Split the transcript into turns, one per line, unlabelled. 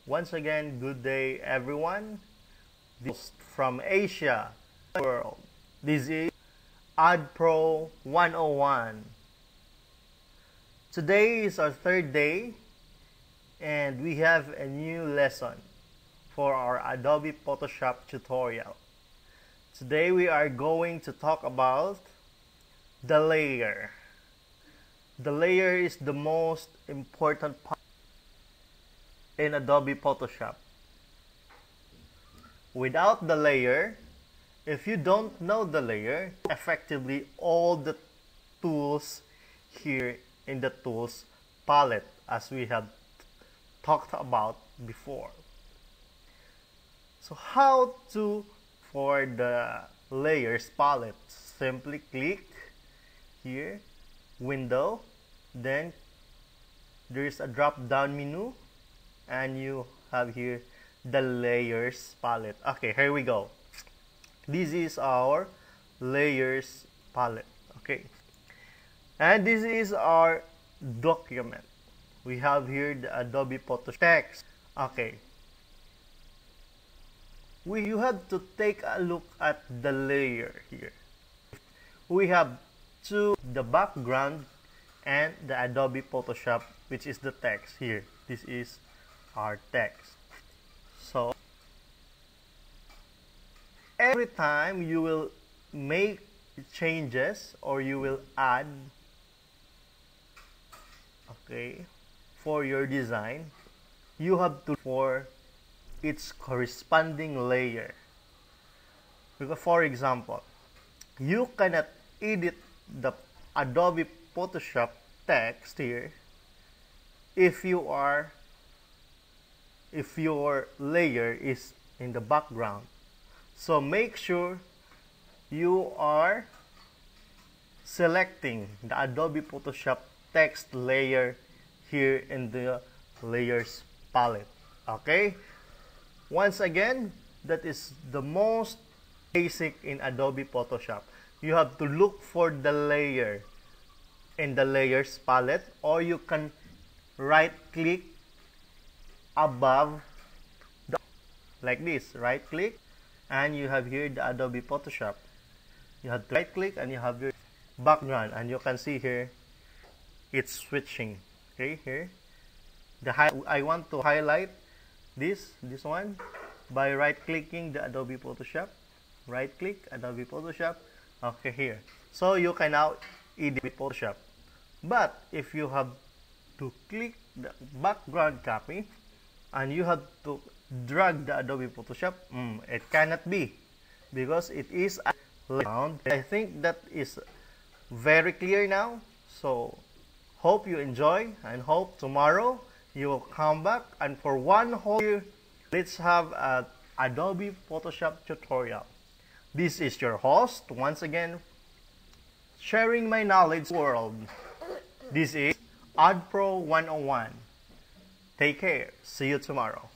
Once again, good day everyone. This from Asia world. This is ADOBE Pro 101. Today is our third day and we have a new lesson for our Adobe Photoshop tutorial. Today we are going to talk about the layer. The layer is the most important part in Adobe Photoshop. Without the layer, if you don't know the layer, effectively all the tools here in the tools palette as we have talked about before. So how to for the layers palette? Simply click here, window, then there is a drop down menu and you have here the layers palette. Okay, here we go. This is our layers palette. Okay, and this is our document. We have here the Adobe Photoshop text. Okay, you have to take a look at the layer here. We have the background and the Adobe Photoshop, which is the text here. This is our text. So every time you will make changes or you will add, okay, for your design, you have to for its corresponding layer. Because for example, you cannot edit the Adobe Photoshop text here if your layer is in the background. So make sure you are selecting the Adobe Photoshop text layer here in the layers palette. Okay, once again, that is the most basic in Adobe Photoshop. You have to look for the layer in the layers palette, or you can right click above like this, right click, and you have here the Adobe Photoshop. You have to right click and you have your background, and you can see here it's switching. Okay, here I want to highlight this one by right clicking the Adobe Photoshop. Right click Adobe Photoshop. Okay, here, so you can now edit Photoshop. But if you have to click the background copy and you have to drag the Adobe Photoshop, it cannot be, because it is a background. I think that is very clear now. So hope you enjoy and hope tomorrow you will come back, and for one whole year let's have a Adobe Photoshop tutorial. This is your host once again, sharing my knowledge world. This is ADOBE Pro 101. Take care. See you tomorrow.